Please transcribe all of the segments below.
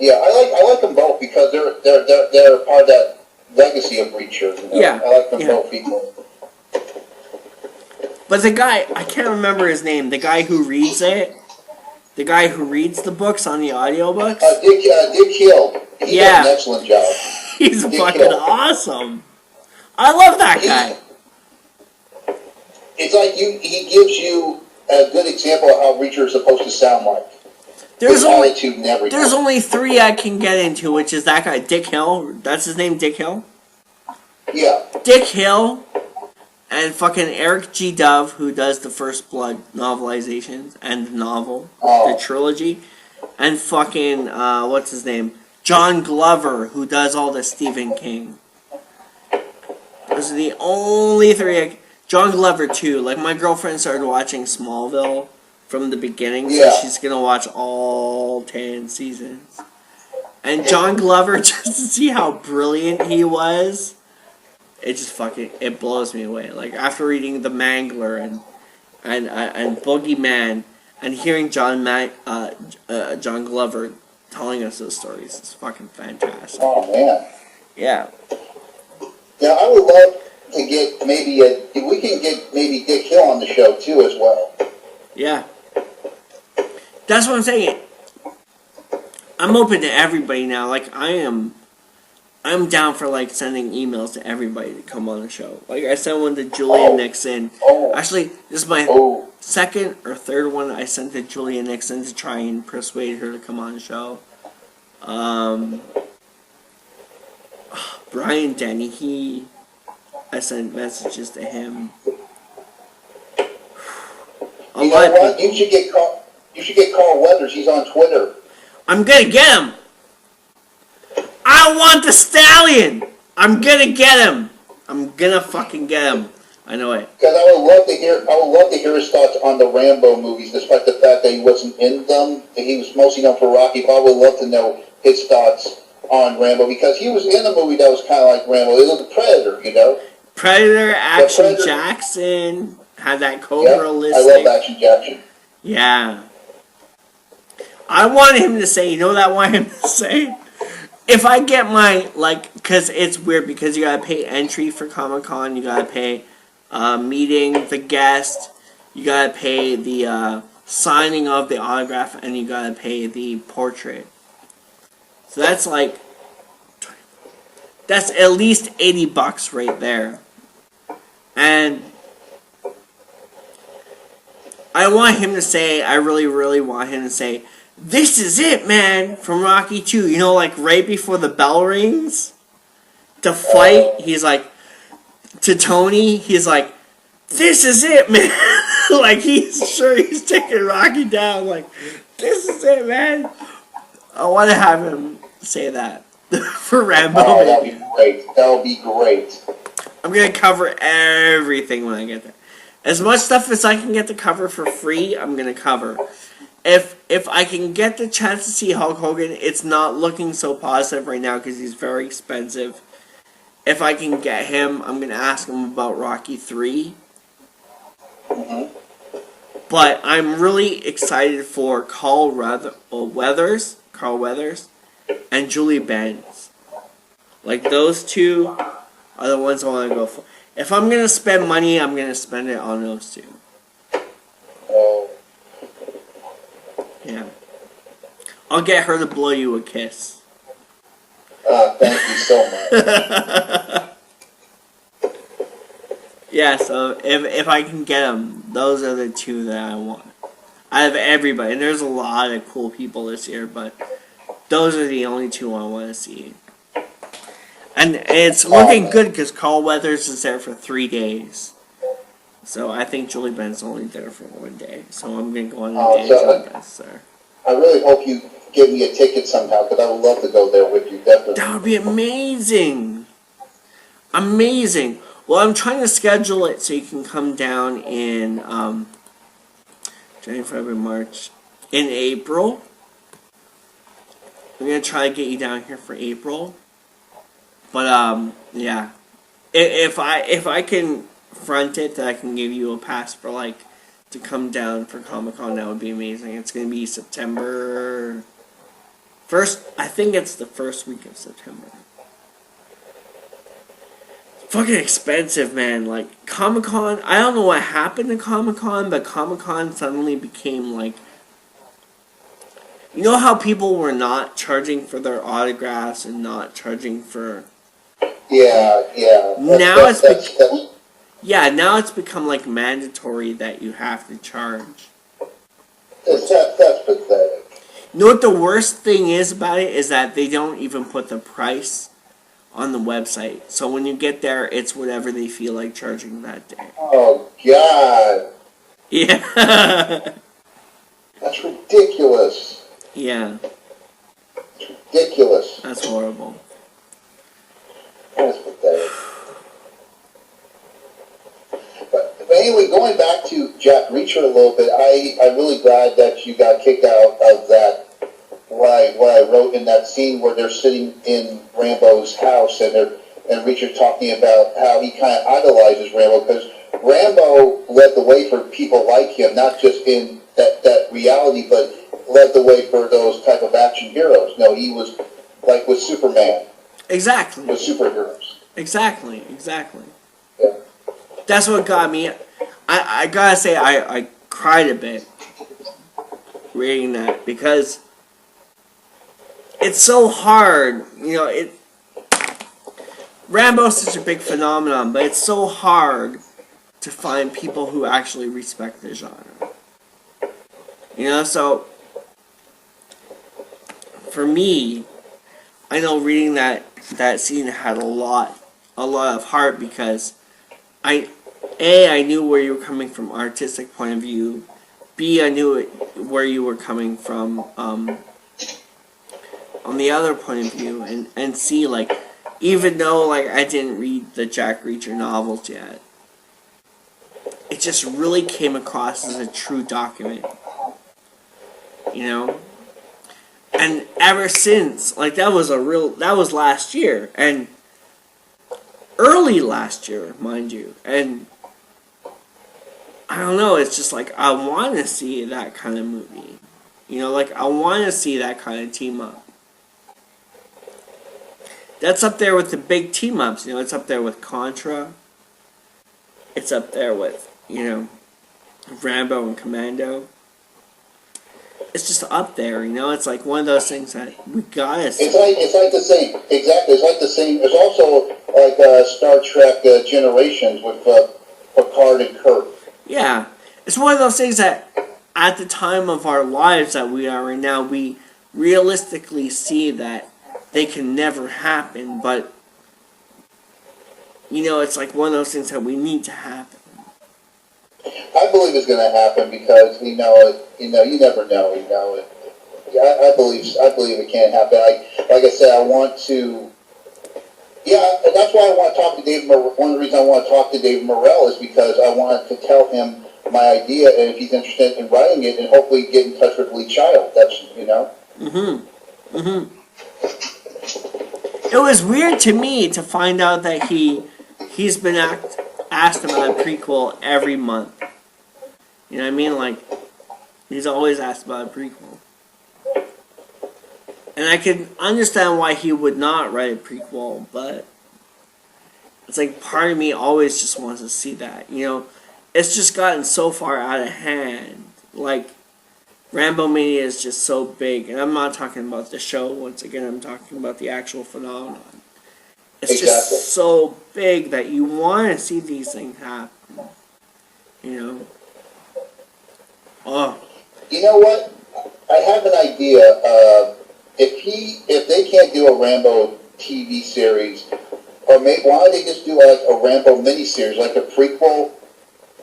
Yeah, I like them both because they're part of that legacy of Reacher. You know? Yeah, I like them both equally. But the guy, I can't remember his name. The guy who reads it, the guy who reads the books on the audiobooks. Dick Hill. He does an excellent job. He's Dick fucking Hill. Awesome. I love that guy. It's like he gives you a good example of how Reacher is supposed to sound like. There's only 3 I can get into, which is that guy, Dick Hill. That's his name, Dick Hill? Yeah. Dick Hill and fucking Eric G. Dove, who does the First Blood novelizations and the novel, the trilogy. And fucking, what's his name? John Glover, who does all the Stephen King. Those are the only 3 John Glover, too. Like, my girlfriend started watching Smallville from the beginning, so she's gonna watch all 10 seasons. And John Glover, just to see how brilliant he was, it just fucking, it blows me away. Like, after reading The Mangler and Boogeyman, and hearing John Glover telling us those stories, it's fucking fantastic. Oh, man. Yeah. Now, I would love to get we can get maybe Dick Hill on the show, too, as well. Yeah. That's what I'm saying. I'm open to everybody now. Like, I'm down for, like, sending emails to everybody to come on the show. Like, I sent one to Julia Nixon. Actually, this is my second or third one I sent to Julia Nixon to try and persuade her to come on the show. Brian Denny, I sent messages to him. You know what? You should get Carl Weathers. He's on Twitter. I'm gonna get him. I want the stallion. I'm gonna get him. I'm gonna fucking get him. I know it. Because I would love to hear his thoughts on the Rambo movies, despite the fact that he wasn't in them. He was mostly known for Rocky, but I would love to know his thoughts on Rambo, because he was in a movie that was kind of like Rambo. It was a Predator, you know? Predator, Action Jackson, had that Cobra listing. I love Action Jackson. Yeah. I want him to say, you know what I want him to say? If I get my, like, because it's weird, because you gotta pay entry for Comic-Con, you gotta pay meeting the guest, you gotta pay the signing of the autograph, and you gotta pay the portrait. So that's like, that's at least $80 right there. And I want him to say, I really, really want him to say, "This is it, man," from Rocky 2. You know, like, right before the bell rings to fight, he's like, to Tony, he's like, "This is it, man." Like, he's sure he's taking Rocky down. Like, "This is it, man." I want to have him say that for Rambo. Oh, that'll be great. That'll be great. I'm going to cover everything when I get there. As much stuff as I can get to cover for free, I'm going to cover. If I can get the chance to see Hulk Hogan, it's not looking so positive right now because he's very expensive. If I can get him, I'm going to ask him about Rocky 3. Mm-hmm. But I'm really excited for Carl Weathers, and Julie Benz. Like, those two are the ones I want to go for. If I'm going to spend money, I'm going to spend it on those two. Oh. Yeah. I'll get her to blow you a kiss. Thank you so much. Yeah, so if I can get them, those are the two that I want. I have everybody, and there's a lot of cool people this year, but those are the only two I want to see. And it's looking good because Carl Weathers is there for 3 days. So I think Julie Ben's only there for 1 day. So I'm going to go on a day Julie Ben's there. I really hope you give me a ticket somehow, because I would love to go there with you, definitely. That would be amazing. Amazing. Well, I'm trying to schedule it so you can come down in January, February, March. In April. I'm going to try to get you down here for April. But, yeah. If I can front it, that I can give you a pass for, like, to come down for Comic-Con, that would be amazing. It's going to be September I think it's the first week of September. Fucking expensive, man. Like, Comic-Con, I don't know what happened to Comic-Con, but Comic-Con suddenly became like, you know how people were not charging for their autographs and not charging for... Yeah. Now it's become like mandatory that you have to charge. That's pathetic. You know what the worst thing is about it is that they don't even put the price on the website. So when you get there, it's whatever they feel like charging that day. Oh, God. Yeah. That's ridiculous. Yeah. It's ridiculous. That's horrible. That's pathetic. But anyway, going back to Jack Reacher a little bit, I'm really glad that you got kicked out of that. What I wrote in that scene where they're sitting in Rambo's house and Reacher talking about how he kind of idolizes Rambo, because Rambo led the way for people like him, not just in that reality, but led the way for those type of action heroes. No, he was like with Superman. Exactly. With superheroes. Exactly. Yeah. That's what got me. I gotta say, I cried a bit reading that, because it's so hard, you know, Rambo's such a big phenomenon, but it's so hard to find people who actually respect the genre. You know, so for me, I know reading that scene had a lot of heart, because I knew where you were coming from artistic point of view. B, I knew where you were coming from on the other point of view, and C, like, even though like I didn't read the Jack Reacher novels yet, it just really came across as a true document, you know. And ever since, like, that was last year, and early last year, mind you, and I don't know, it's just like, I want to see that kind of movie, you know, like, I want to see that kind of team up. That's up there with the big team ups, you know, it's up there with Contra, it's up there with, you know, Rambo and Commando. It's just up there, you know. It's like one of those things that we gotta see. It's like the same, exactly. It's like the same. There's also like Star Trek Generations with Picard and Kirk. Yeah, it's one of those things that at the time of our lives that we are in now, we realistically see that they can never happen. But you know, it's like one of those things that we need to happen. I believe it's going to happen, because you never know. Yeah, I believe it can happen. Like I said, I want to. Yeah, and that's why I want to talk to Dave. One of the reasons I want to talk to Dave Morrell is because I want to tell him my idea, and if he's interested in writing it, and hopefully get in touch with Lee Child. That's, you know. It was weird to me to find out that he's been asked about a prequel every month. You know what I mean? Like, he's always asked about a prequel. And I can understand why he would not write a prequel, but it's like part of me always just wants to see that. You know, it's just gotten so far out of hand. Like, RAMBOMANIA is just so big. And I'm not talking about the show, once again, I'm talking about the actual phenomenon. It's just so big that you want to see these things happen. You know? Oh. You know what? I have an idea. If they can't do a Rambo TV series, or maybe why don't they just do like a Rambo miniseries, like a prequel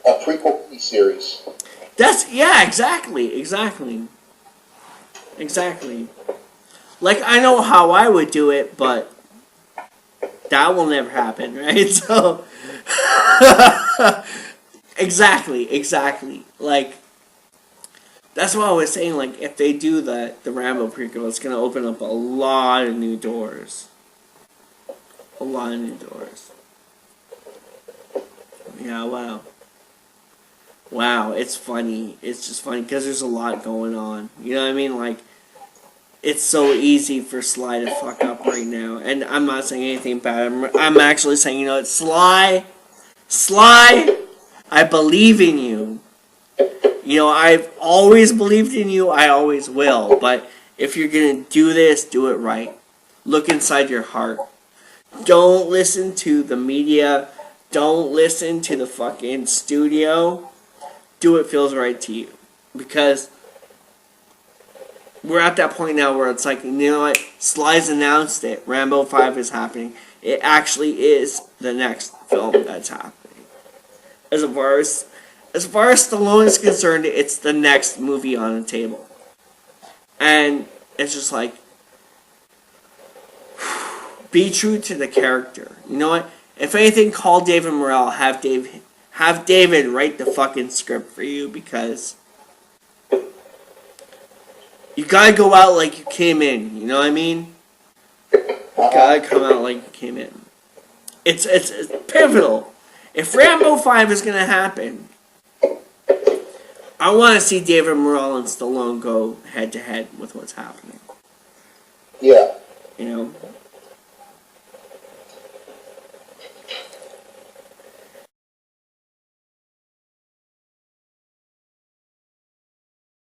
miniseries? Exactly. Like, I know how I would do it, but that will never happen, right? So, exactly. Like, that's what I was saying. Like, if they do the Rambo prequel, it's gonna open up a lot of new doors. Yeah, wow, it's funny. It's just funny because there's a lot going on. You know what I mean? Like, it's so easy for Sly to fuck up right now. And I'm not saying anything bad. I'm actually saying, you know, it's Sly, I believe in you. You know, I've always believed in you. I always will. But if you're gonna do this, do it right. Look inside your heart. Don't listen to the media. Don't listen to the fucking studio. Do what feels right to you. Because we're at that point now where it's like, you know what? Sly's announced it. Rambo 5 is happening. It actually is the next film that's happening. As far as Stallone is concerned, it's the next movie on the table. And it's just like, be true to the character. You know what? If anything, call David Morrell. Have David write the fucking script for you, because you gotta go out like you came in. You know what I mean? You gotta come out like you came in. It's pivotal. If Rambo 5 is gonna happen, I want to see David Morrell and Stallone go head to head with what's happening. Yeah. You know,